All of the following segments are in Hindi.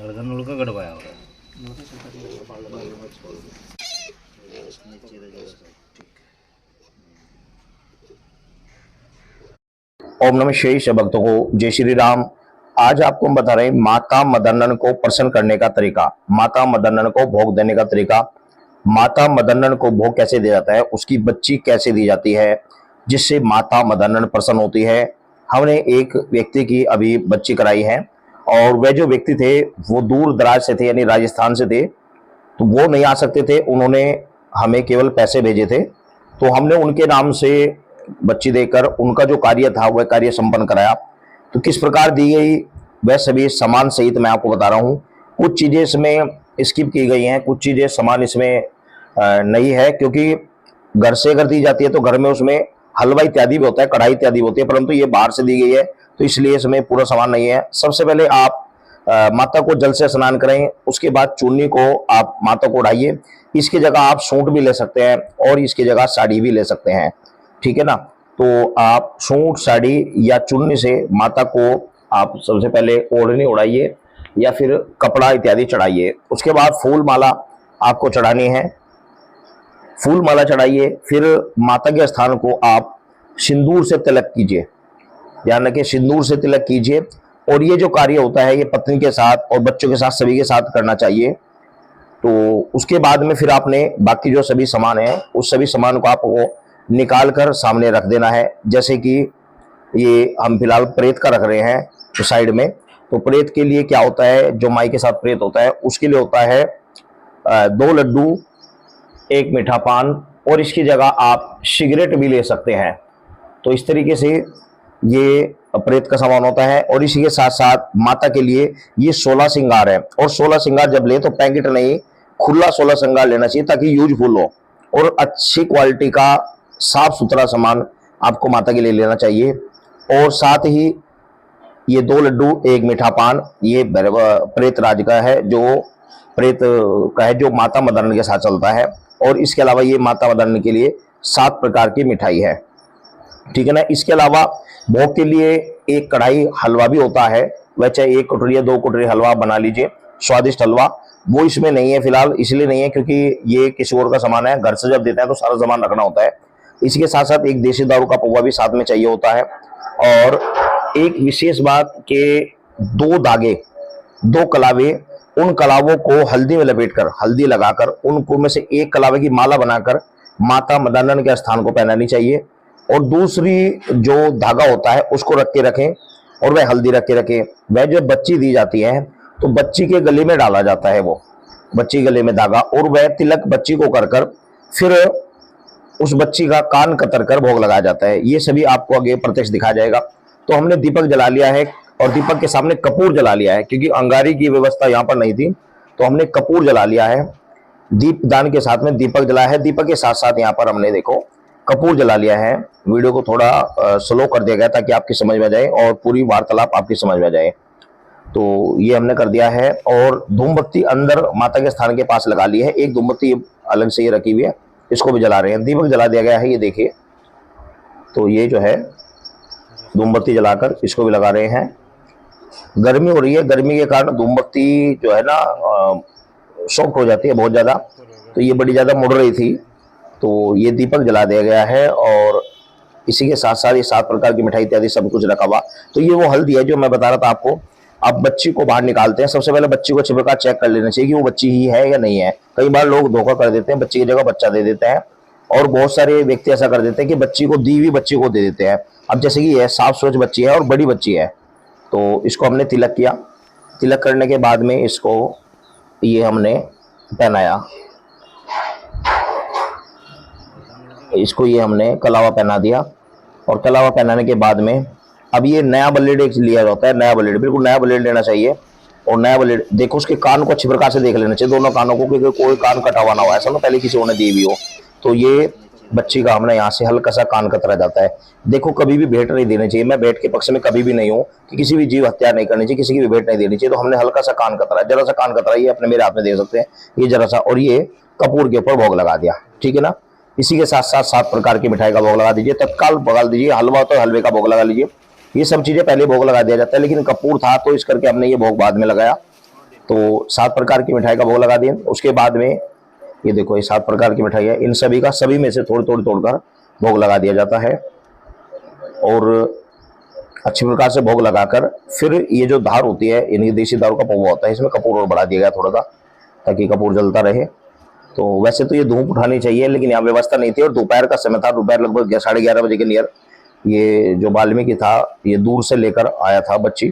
नलका नुलका गड़वाया होगा। ओम नमः शिवाय भक्तों को जय श्री राम। आज आपको हम बता रहे हैं माता मदन्नन को प्रसन्न करने का तरीका, माता मदन्नन को भोग देने का तरीका। माता मदन्नन को भोग कैसे दिया जाता है, उसकी बच्ची कैसे दी जाती है जिससे माता मदन्नन प्रसन्न होती है। हमने एक व्यक्ति की अभी बच्ची कराई है और वह जो व्यक्ति थे वो दूर दराज से थे, यानी राजस्थान से थे, तो वो नहीं आ सकते थे। उन्होंने हमें केवल पैसे भेजे थे, तो हमने उनके नाम से बच्ची देकर उनका जो कार्य था वह कार्य संपन्न कराया। तो किस प्रकार दी गई वह सभी सामान सहित मैं आपको बता रहा हूँ। कुछ चीज़ें इसमें स्किप की गई हैं, कुछ चीज़ें सामान इसमें नहीं है, क्योंकि घर से अगर दी जाती है तो घर में उसमें हलवा इत्यादि भी होता है, कढ़ाई इत्यादि होती है, परंतु ये बाहर से दी गई है तो इसलिए इसमें पूरा सामान नहीं है। सबसे पहले आप माता को जल से स्नान करें, उसके बाद चुन्नी को आप माता को उड़ाइए। इसकी जगह आप सूट भी ले सकते हैं और इसकी जगह साड़ी भी ले सकते हैं, ठीक है ना। तो आप सूट साड़ी या चुन्नी से माता को आप सबसे पहले ओढ़नी उड़ाइए या फिर कपड़ा इत्यादि चढ़ाइए। उसके बाद फूल माला आपको चढ़ानी है, फूल माला चढ़ाइए। फिर माता के स्थान को आप सिंदूर से तिलक कीजिए, ध्यान रखिए सिंदूर से तिलक कीजिए। और ये जो कार्य होता है ये पत्नी के साथ और बच्चों के साथ सभी के साथ करना चाहिए। तो उसके बाद में फिर आपने बाकी जो सभी सामान है उस सभी सामान को आपको निकाल कर सामने रख देना है। जैसे कि ये हम फिलहाल प्रेत का रख रहे हैं तो साइड में, तो प्रेत के लिए क्या होता है, जो माई के साथ प्रेत होता है उसके लिए होता है 2 लड्डू, 1 मीठा पान, और इसकी जगह आप सिगरेट भी ले सकते हैं। तो इस तरीके से ये प्रेत का सामान होता है। और इसी के साथ साथ माता के लिए ये 16 श्रृंगार है, और 16 श्रृंगार जब ले तो पैकेट नहीं, खुला 16 श्रृंगार लेना चाहिए ताकि यूजफुल हो। और अच्छी क्वालिटी का साफ सुथरा सामान आपको माता के लिए लेना चाहिए। और साथ ही ये 2 लड्डू, 1 मीठा पान, ये प्रेत राज का है, जो प्रेत का है, जो माता मदन्नन के साथ चलता है। और इसके अलावा ये माता मदन्नन के लिए 7 प्रकार की मिठाई है, ठीक है ना। इसके अलावा भोग के लिए एक कढ़ाई हलवा भी होता है, वह चाहे 1 कटोरी या 2 कटोरी हलवा बना लीजिए, स्वादिष्ट हलवा। वो इसमें नहीं है फिलहाल, इसलिए नहीं है क्योंकि ये किसी और का सामान है, घर से जब देता है तो सारा सामान रखना होता है। इसी के साथ साथ एक देसी दारू का पौवा भी साथ में चाहिए होता है। और एक विशेष बात के 2 धागे, 2 कलावे, उन कलावों को हल्दी में लपेटकर, हल्दी लगाकर उनको में से एक कलावे की माला बनाकर माता मदन्नन के स्थान को पहनानी चाहिए। और दूसरी जो धागा होता है उसको रख के रखें और वह हल्दी रख के रखें। वह जब बच्ची दी जाती है तो बच्ची के गले में डाला जाता है, वो बच्ची गले में धागा, और वह तिलक बच्ची को कर कर फिर उस बच्ची का कान कतर कर भोग लगाया जाता है। ये सभी आपको आगे प्रत्यक्ष दिखाया जाएगा। तो हमने दीपक जला लिया है और दीपक के सामने कपूर जला लिया है, क्योंकि अंगारी की व्यवस्था यहाँ पर नहीं थी तो हमने कपूर जला लिया है। दीप दान के साथ में दीपक जलाया है, दीपक के साथ साथ यहाँ पर हमने देखो कपूर जला लिया है। वीडियो को थोड़ा स्लो कर दिया गया ताकि आपकी समझ में जाए और पूरी वार्तालाप आपकी समझ में जाए। तो ये हमने कर दिया है। और धूमबत्ती अंदर माता के स्थान के पास लगा ली है, एक धूमबत्ती अलग से ये रखी हुई है, इसको भी जला रहे हैं। दीपक जला दिया गया है, ये देखिए। तो ये जो है धूमबत्ती जलाकर इसको भी लगा रहे हैं। गर्मी हो रही है, गर्मी के कारण धूमबत्ती जो है ना शॉर्ट हो जाती है बहुत ज़्यादा, तो ये बड़ी ज़्यादा मुड़ रही थी, तो ये दीपक जला दिया गया है। और इसी के साथ साथ ये 7 प्रकार की मिठाई इत्यादि सब कुछ रखा हुआ। तो ये वो हल्दी है जो मैं बता रहा था आपको। अब बच्ची को बाहर निकालते हैं। सबसे पहले बच्ची को अच्छी प्रकार चेक कर लेना चाहिए कि वो बच्ची ही है या नहीं है। कई बार लोग धोखा कर देते हैं, बच्ची की जगह बच्चा दे देते हैं, और बहुत सारे व्यक्ति ऐसा कर देते हैं कि बच्ची को दी हुई बच्ची को दे देते हैं। अब जैसे कि यह साफ स्वच्छ बच्ची है और बड़ी बच्ची है, तो इसको हमने तिलक किया। तिलक करने के बाद में इसको ये हमने पहनाया, इसको ये हमने कलावा पहना दिया। और कलावा पहनाने के बाद में अब ये नया ब्लेड एक लिया जाता है, नया ब्लेड, बिल्कुल नया ब्लेड लेना चाहिए। और नया ब्लेड देखो, उसके कान को अच्छी प्रकार से देख लेना चाहिए, दोनों कानों को, क्योंकि कोई कान कटा हुआ ना हो, ऐसा ना पहले किसी ने दी हुई हो। तो ये बच्ची का हमने यहाँ से हल्का सा कान कतरा जाता है। देखो कभी भी भेंट नहीं देनी चाहिए, मैं भेंट के पक्ष में कभी भी नहीं हूँ कि किसी भी जीव हत्या नहीं करनी चाहिए, किसी की भी भेंट नहीं देनी चाहिए। तो हमने हल्का सा कान कतरा, जरा सा कान कतरा, ये अपने मेरे हाथ में देख सकते हैं, ये जरा सा, और ये कपूर के ऊपर भोग लगा दिया, ठीक है ना। इसी के साथ साथ 7 प्रकार की मिठाई का भोग लगा दीजिए, तत्काल भगा दीजिए। हलवा तो हलवे का भोग लगा लीजिए। ये सब चीजें पहले भोग लगा दिया जाता है, लेकिन कपूर था तो इस करके हमने ये भोग बाद में लगाया। तो 7 प्रकार की मिठाई का भोग लगा दिए। उसके बाद में ये देखो, ये 7 प्रकार की मिठाई है, इन सभी का सभी में से थोड़ी थोड़ी तोड़कर भोग लगा दिया जाता है। और अच्छी प्रकार से भोग लगाकर फिर ये जो धार होती है, यानी देसी दारू का पौवा होता है, इसमें कपूर और बढ़ा दिया गया थोड़ा सा, ताकि कपूर जलता रहे। तो वैसे तो ये धूप उठानी चाहिए, लेकिन यहाँ व्यवस्था नहीं थी और दोपहर का समय था, दोपहर लगभग 11:30 बजे के नियर ये जो वाल्मीकि था ये दूर से लेकर आया था बच्ची।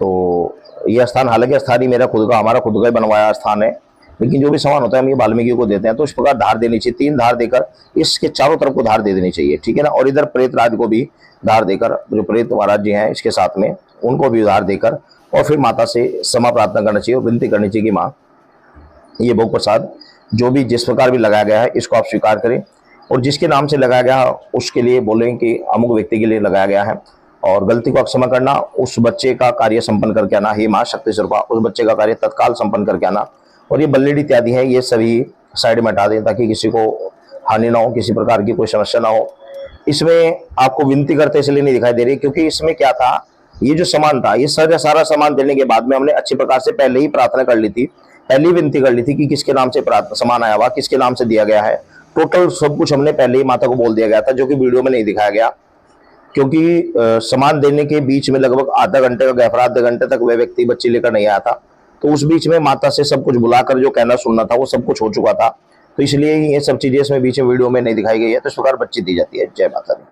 तो ये स्थान हालांकि स्थान ही मेरा खुद का, हमारा खुद का ही बनवाया स्थान है, लेकिन जो भी सामान होता है हम ये वाल्मीकि को देते हैं। तो इस प्रकार धार देनी चाहिए, 3 धार देकर इसके चारों तरफ को धार दे देनी चाहिए, ठीक है ना। और इधर प्रेत राज को भी धार देकर, जो प्रेत महाराज जी हैं इसके साथ में, उनको भी धार देकर और फिर माता से क्षमा प्रार्थना करना चाहिए और विनती करनी चाहिए कि माँ ये भोग प्रसाद जो भी जिस प्रकार भी लगाया गया है इसको आप स्वीकार करें, और जिसके नाम से लगाया गया है उसके लिए बोलें कि अमुक व्यक्ति के लिए लगाया गया है, और गलती को क्षमा करना, उस बच्चे का कार्य संपन्न करके आना, हे माँ शक्ति स्वरूपा, उस बच्चे का कार्य तत्काल संपन्न करके आना। और ये बल्लेडी इत्यादि है, ये सभी साइड में हटा दें ताकि किसी को हानि ना हो, किसी प्रकार की कोई समस्या ना हो। इसमें आपको विनती करते इसलिए नहीं दिखाई दे रही क्योंकि इसमें क्या था, ये जो सामान था, ये सारा सामान देने के बाद में हमने अच्छी प्रकार से पहले ही प्रार्थना कर ली थी, पहले ही विनती कर ली थी कि किसके नाम से सामान आया हुआ, किसके नाम से दिया गया है, टोटल सब कुछ हमने पहले ही माता को बोल दिया गया था, जो कि वीडियो में नहीं दिखाया गया क्योंकि सामान देने के बीच में लगभग आधा घंटे का गैप, आधे घंटे तक वह व्यक्ति बच्ची लेकर नहीं आया था। तो उस बीच में माता से सब कुछ बुलाकर जो कहना सुनना था वो सब कुछ हो चुका था, तो इसलिए ये सब चीजें इसमें बीच में वीडियो में नहीं दिखाई गई है। तो इस प्रकार बच्ची दी जाती है। जय माता दी।